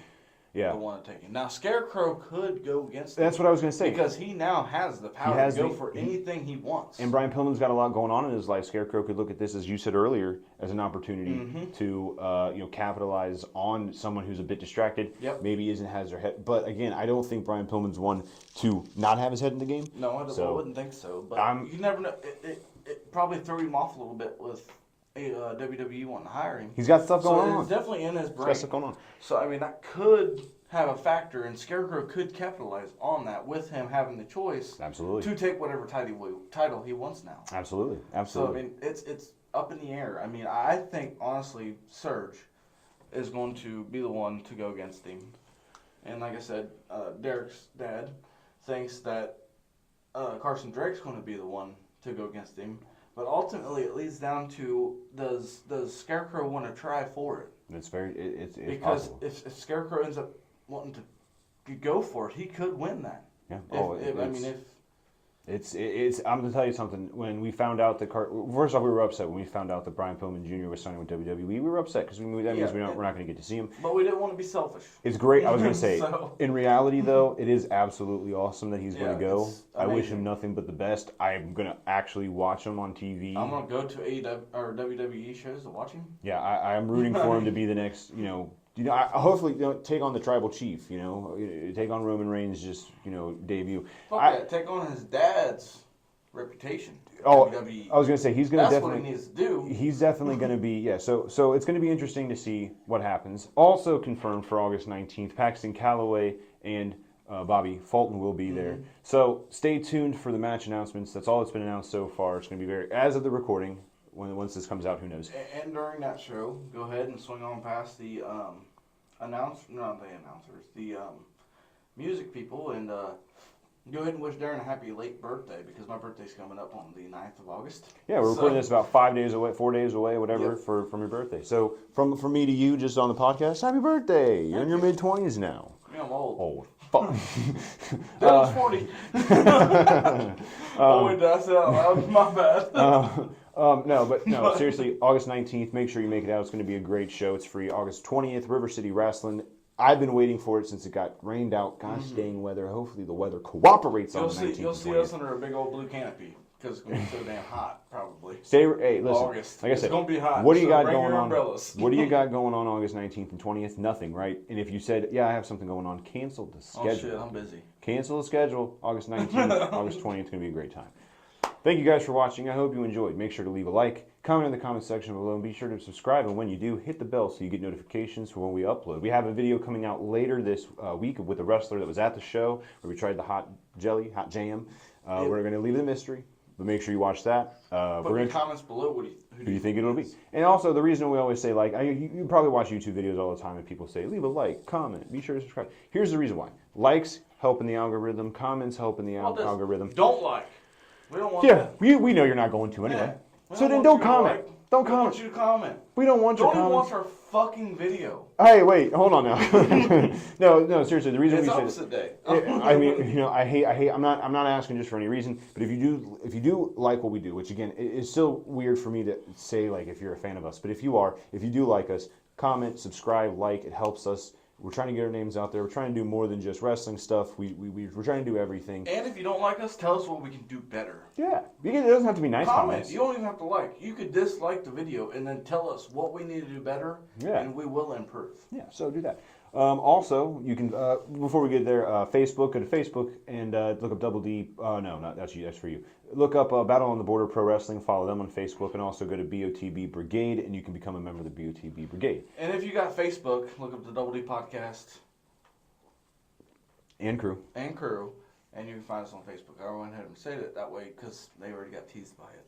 the one to take it. Now, Scarecrow could go against him. That's what I was going to say. Because he now has the power to go for anything he wants. And Brian Pillman's got a lot going on in his life. Scarecrow could look at this, as you said earlier, as an opportunity to capitalize on someone who's a bit distracted. Yep. Maybe has their head. But again, I don't think Brian Pillman's one to not have his head in the game. No, I wouldn't think so. But you never know. It probably threw him off a little bit with WWE wanting to hire him. He's got stuff going on. It's definitely in his brain. He's got stuff going on. So, I mean, that could have a factor, and Scarecrow could capitalize on that with him having the choice to take whatever title he wants now. Absolutely. So, I mean, it's up in the air. I mean, I think, honestly, Surge is going to be the one to go against him. And like I said, Derek's dad thinks that Carson Drake's going to be the one to go against him. But ultimately, it leads down to does Scarecrow want to try for it? It's because possible. if Scarecrow ends up wanting to go for it, he could win that. Yeah. I'm gonna tell you something. When we found out first off, we were upset when we found out that Brian Pillman Jr. was signing with WWE. We were upset because that means we're not gonna get to see him. But we didn't want to be selfish. It's great. I was gonna say, So- in reality though, it is absolutely awesome that he's gonna go. it's I wish amazing. him nothing but the best. I'm gonna actually watch him on TV. I'm gonna go to AEW or WWE shows to watch him. Yeah, I'm rooting for him to be the next. Hopefully, take on the Tribal Chief. Take on Roman Reigns. Just debut. Take on his dad's reputation. Oh, WWE. I was gonna say he's gonna That's definitely. what he needs to do. He's definitely going to be, yeah. So it's going to be interesting to see what happens. Also confirmed for August 19th, Paxton Calloway and Bobby Fulton will be there. So stay tuned for the match announcements. That's all that's been announced so far. It's going to be as of the recording. Once this comes out, who knows? And during that show, go ahead and swing on past the music people, and go ahead and wish Darren a happy late birthday, because my birthday's coming up on the 9th of August. Yeah, we're recording this about 4 days away, whatever, Yep. from your birthday. So from me to you, just on the podcast, happy birthday! You're in your mid-20s now. Yeah, I'm old. Old. Fuck. Darren's 40. Oh, wait, did I say that out loud? My bad. No, seriously, August 19th, make sure you make it out. It's going to be a great show. It's free. August 20th, River City Wrestling. I've been waiting for it since it got rained out. Gosh dang weather. Hopefully the weather cooperates on the 19th. You'll see us under a big old blue canopy, because it's going to be so damn hot, probably. Hey, listen. August. Like I said, It's going to be hot. What do you so got bring going your on? umbrellas. What do you got going on August 19th and 20th? Nothing, right? And if you said, yeah, I have something going on, cancel the schedule. Oh, shit, I'm busy. Cancel the schedule. August 19th, August 20th. It's going to be a great time. Thank you guys for watching. I hope you enjoyed. Make sure to leave a like, comment in the comment section below, and be sure to subscribe. And when you do, hit the bell so you get notifications for when we upload. We have a video coming out later this week with a wrestler that was at the show where we tried the hot jam. We're going to leave it a mystery, but make sure you watch that. Put in the comments below who do you think it'll be? And also, the reason we always say like, you probably watch YouTube videos all the time, and people say, leave a like, comment, be sure to subscribe. Here's the reason why. Likes help in the algorithm, comments help in the algorithm. Don't like. We don't want Yeah, that. we know you're not going to anyway. Yeah. So then don't comment. Don't We want comment. you to comment. We don't want your Don't even comments. watch our fucking video. Hey, wait, hold on now. no, seriously. The reason It's we say opposite day. I mean, I hate. I'm not asking just for any reason. But if you do like what we do, which again, it's still weird for me to say like if you're a fan of us. But if you do like us, comment, subscribe, like. It helps us. We're trying to get our names out there. We're trying to do more than just wrestling stuff. We're trying to do everything. And if you don't like us, tell us what we can do better. Yeah, it doesn't have to be nice Comment. comments. You don't even have to like. You could dislike the video and then tell us what we need to do better, Yeah. and we will improve. Yeah, so do that. Also, you can before we get there, Facebook. Go to Facebook and look up Double D. No, not that's you. That's for you. Look up Battle on the Border Pro Wrestling. Follow them on Facebook, and also go to BOTB Brigade, and you can become a member of the BOTB Brigade. And if you got Facebook, look up the Double D Podcast And crew. and crew, and you can find us on Facebook. I went ahead and said it that way because they already got teased by it.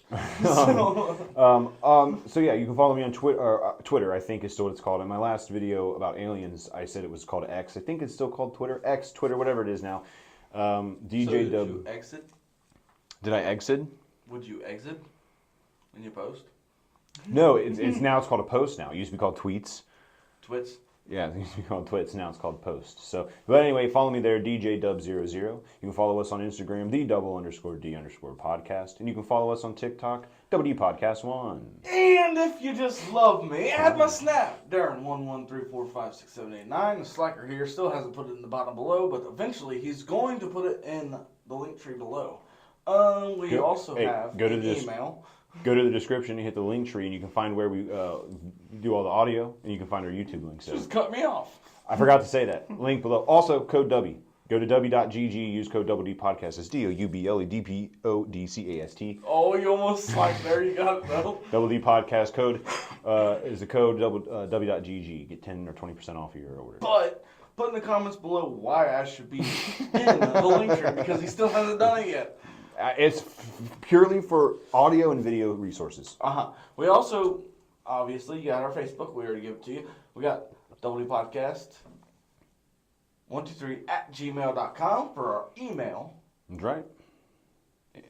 So yeah, you can follow me on Twitter. Twitter, I think, is still what it's called. In my last video about aliens, I said it was called X. I think it's still called Twitter. X, Twitter, whatever it is now. DJ So did Dub. you exit? Did I exit? Would you exit when you post? No, it's now it's called a post now. It used to be called tweets. Twits? Yeah, it used to be called twits. Now it's called posts. So, but anyway, follow me there, DJ Dub00. You can follow us on Instagram, _D_podcast, and you can follow us on TikTok, WD Podcast 1. And if you just love me, add my snap. Darren 113456789. The slacker here still hasn't put it in the bottom below, but eventually he's going to put it in the link tree below. We also have go to an this. email. Go to the description and hit the link tree, and you can find where we do all the audio, and you can find our YouTube links. So. Just cut me off. I forgot to say that. Link below. Also, code W. Go to w.gg, use code WDPodcast. It's DOUBLEDPODCAST. Oh, you almost like there. You got it, though. Double D Podcast code is the code w.gg. Get 10 or 20% off of your order. But put in the comments below why I should be in the link tree, because he still hasn't done it yet. It's purely for audio and video resources. We also, obviously, you got our Facebook. We already gave it to you. We got WD Podcast 123@gmail.com for our email. That's right. And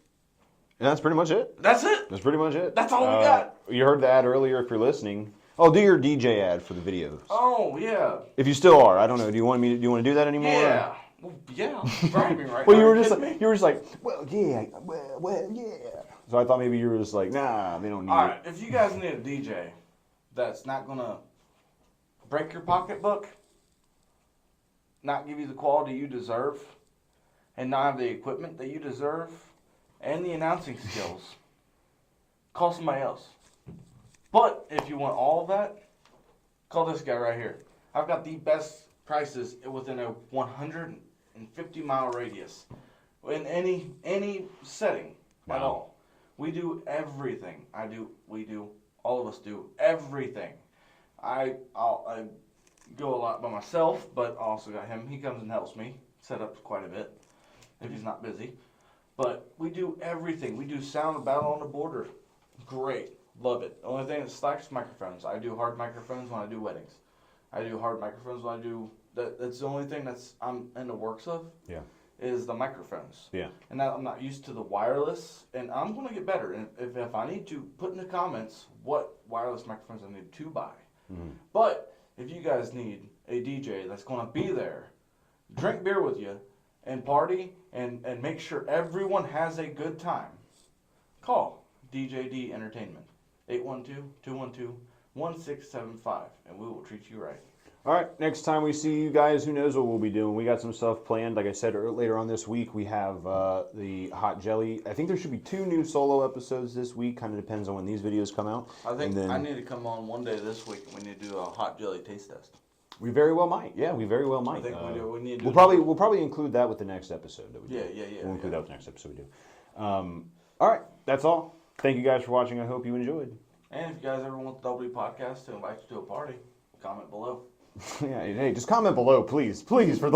that's pretty much it. That's it. That's pretty much it. That's all we got. You heard the ad earlier if you're listening. Oh, do your DJ ad for the videos. Oh, yeah. If you still are, I don't know. Do you want to do that anymore? Yeah. Well, yeah, driving right Well, now. you were Are just kidding like, me? you were just like, well, yeah. So I thought maybe you were just like, nah, they don't need All it. right, if you guys need a DJ that's not gonna break your pocketbook, not give you the quality you deserve, and not have the equipment that you deserve, and the announcing skills, call somebody else. But if you want all of that, call this guy right here. I've got the best prices within a 150-mile radius in any setting at Wow. all. We do everything. We do. All of us do everything. I go a lot by myself, but I also got him. He comes and helps me set up quite a bit if he's not busy. But we do everything. We do sound battle on the border. Great. Love it. The only thing that slacks microphones. I do hard microphones when I do weddings. I do hard microphones when I do that's the only thing that's I'm in the works of Yeah. is the microphones. Yeah. And now I'm not used to the wireless, and I'm gonna get better. And if I need to, put in the comments what wireless microphones I need to buy. Mm-hmm. But if you guys need a DJ that's gonna be there, drink beer with you, and party, and make sure everyone has a good time, call DJD Entertainment, 812-212-1675, and we will treat you right. All right, next time we see you guys, who knows what we'll be doing. We got some stuff planned. Like I said later on this week, we have the Hot Jelly. I think there should be 2 new solo episodes this week. Kind of depends on when these videos come out. I think And then I need to come on one day this week, and we need to do a hot jelly taste test. we very well might. Yeah, we very well might. I think we need to We'll do probably include that with the next episode that we do. Yeah. We'll include that with the next episode we do. All right, that's all. Thank you guys for watching. I hope you enjoyed. And if you guys ever want the W Podcast to invite you to a party, comment below. Yeah, hey, just comment below, please. Please, for the